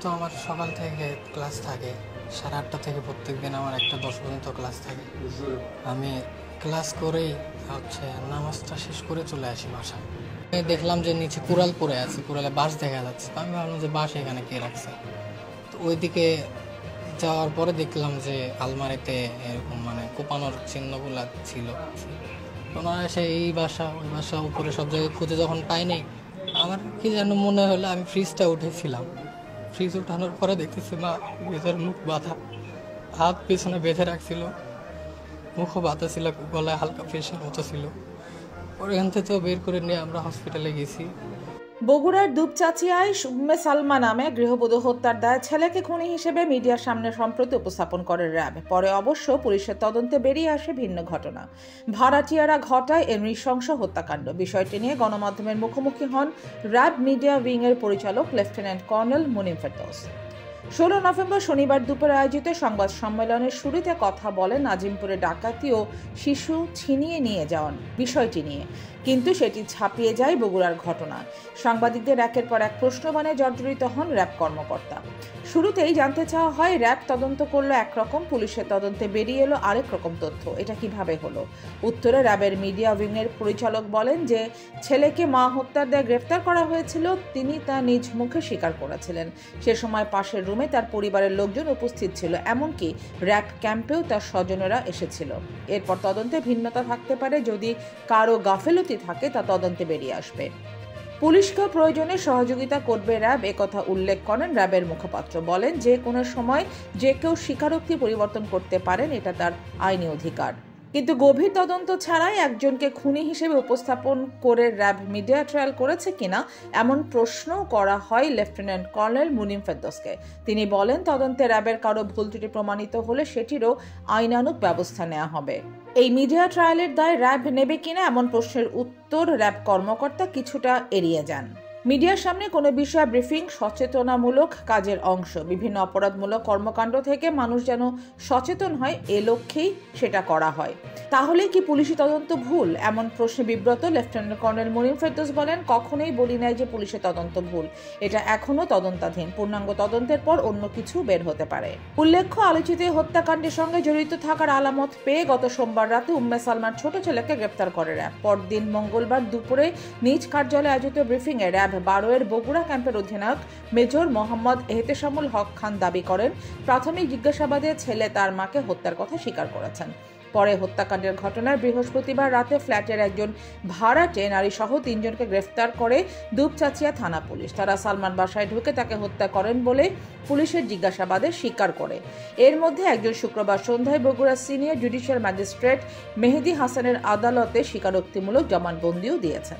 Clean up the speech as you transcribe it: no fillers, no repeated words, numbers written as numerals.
তো আমার সকাল থেকে ক্লাস থাকে 8:30 থেকে প্রত্যেক দিন আমার 1:10 পর্যন্ত ক্লাস থাকে। আমি ক্লাস করেই নামাজটা শেষ করে চলে আসি বাসায়। দেখলাম যে নিচে কুড়াল পড়ে আছে, কুড়ালে বাঁশ দেখা যাচ্ছে। আমি ভাবলাম যে বাঁশ এখানে কে রাখছে। তো ওইদিকে যাওয়ার পরে দেখলাম যে আলমারিতে এরকম কোপানোর চিহ্নগুলো ছিল। ওনারা এসে এই বাসা ওই বাসা উপরে সব জায়গায় খুঁজে যখন পাইনি, আমার কি যেন মনে হলো আমি ফ্রিজটা উঠেছিলাম। ফ্রিজ উঠানোর পরে দেখতেছি মা ভেতর মুখ বাঁধা, হাত পিছনে বেঁধে রাখছিল, মুখও বাঁধা ছিল, গলায় হালকা ফেসের মতো ছিল। ওখান থেকে বের করে নিয়ে আমরা হসপিটালে গেছি। বগুড়ার দুপচাচিয়ায় উম্মে সালমা নামে গৃহবধূ হত্যার দায়ে ছেলেকে খুনি হিসেবে মিডিয়ার সামনে সম্প্রতি উপস্থাপন করে র্যাব। পরে অবশ্য পুলিশের তদন্তে বেরিয়ে আসে ভিন্ন ঘটনা। ভাড়াটিয়ারা ঘটায় এর নৃশংস হত্যাকাণ্ড। বিষয়টি নিয়ে গণমাধ্যমের মুখোমুখি হন র্যাব মিডিয়া উইংয়ের পরিচালক lieutenant colonel Munim Ferdous. 16 November শনিবার দুপুরে আয়োজিত সংবাদ সম্মেলনের শুরুতে কথা বলেন নাজিমপুরে ডাকাতি ও শিশু ছিনিয়ে নিয়ে যাওয়ার বিষয়টি নিয়ে, কিন্তু সেটি ছাপিয়ে যায় বগুড়ার ঘটনা। সাংবাদিকদের একের পর এক প্রশ্নবাণে জর্জরিত হন র্যাব কর্মকর্তা। শুরুতেই জানতে চাওয়া হয়, র্যাব তদন্ত করলো একরকম, পুলিশের তদন্তে বেরিয়ে এলো আরেক রকম তথ্য, এটা কিভাবে হলো? উত্তরে র্যাবের মিডিয়া উইংয়ের পরিচালক বলেন যে ছেলেকে মা হত্যার দায়ে গ্রেফতার করা হয়েছিল, তিনি তা নিজ মুখে স্বীকার করেছিলেন। সে সময় পাশের রুমে তার পরিবারের লোকজন উপস্থিত ছিল, এমনকি র্যাব ক্যাম্পেও তার স্বজনেরা এসেছিল। এরপর তদন্তে ভিন্নতা থাকতে পারে, যদি কারো গাফেলতি থাকে তা তদন্তে বেরিয়ে আসবে। পুলিশকে প্রয়োজনে সহযোগিতা করবে র্যাব, একথা উল্লেখ করেন র্যাবের মুখপাত্র। বলেন যে কোনো সময় যে কেউ স্বীকারোক্তি পরিবর্তন করতে পারেন, এটা তার আইনি অধিকার। কিন্তু গভীর তদন্ত ছাড়াই একজনকে খুনি হিসেবে উপস্থাপন করে র্যাব মিডিয়া ট্রায়াল করেছে কিনা এমন প্রশ্ন করা হয় লেফটেন্যান্ট কর্নেল মুনিম ফেরদৌসকে। তিনি বলেন, তদন্তে র্যাবের কারো ভুল ত্রুটি প্রমাণিত হলে সেটিরও আইনানুগ ব্যবস্থা নেওয়া হবে। এই মিডিয়া ট্রায়ালের দায় র্যাব নেবে কিনা এমন প্রশ্নের উত্তর র্যাব কর্মকর্তা কিছুটা এড়িয়ে যান। মিডিয়ার সামনে কোনো বিষয়ে ব্রিফিং সচেতনামূলক কাজের অংশ। বিভিন্ন অপরাধমূলক কর্মকাণ্ড থেকে মানুষ যেন সচেতন হয়, এ লক্ষ্যেই সেটা করা হয়। তাহলে কি পুলিশি তদন্ত ভুল? এমন প্রশ্নে বিব্রত লেফটেন্যান্ট কর্নেল মুনিম ফেরদৌস বলেন, কখনোই বলি নাই যে পুলিশের তদন্ত ভুল, এটা এখনো তদন্তাধীন। পূর্ণাঙ্গ তদন্তের পর অন্য কিছু বের হতে পারে। উল্লেখ্য, আলোচিত হত্যাকাণ্ডের সঙ্গে জড়িত থাকার আলামত পেয়ে গত সোমবার রাতে উম্মে সালমার ছোট ছেলেকে গ্রেফতার করে র্যাব। পরদিন মঙ্গলবার দুপুরে নিজ কার্যালয়ে আয়োজিত ব্রিফিংয়ে র্যাব 12 এর বগুড়া ক্যাম্পের অধিনায়ক মেজর মোহাম্মদ এহতেশামুল হক খান দাবি করেন, প্রাথমিক জিজ্ঞাসাবাদে ছেলে তার মাকে হত্যার কথা স্বীকার করেছেন। পরে হত্যাকাণ্ডের ঘটনায় বৃহস্পতিবার রাতে ফ্ল্যাটের একজন ভাড়াটে নারী সহ 3 জনকে গ্রেফতার করে দুপচাচিয়া থানা পুলিশ। তারা সালমান বাসায় ঢুকে তাকে হত্যা করেন বলে পুলিশের জিজ্ঞাসাবাদে স্বীকার করে। এর মধ্যে একজন শুক্রবার সন্ধ্যায় বগুড়া সিনিয়র জুডিশিয়াল ম্যাজিস্ট্রেট মেহেদী হাসানের আদালতে স্বীকারোক্তিমূলক জবানবন্দিও দিয়েছেন।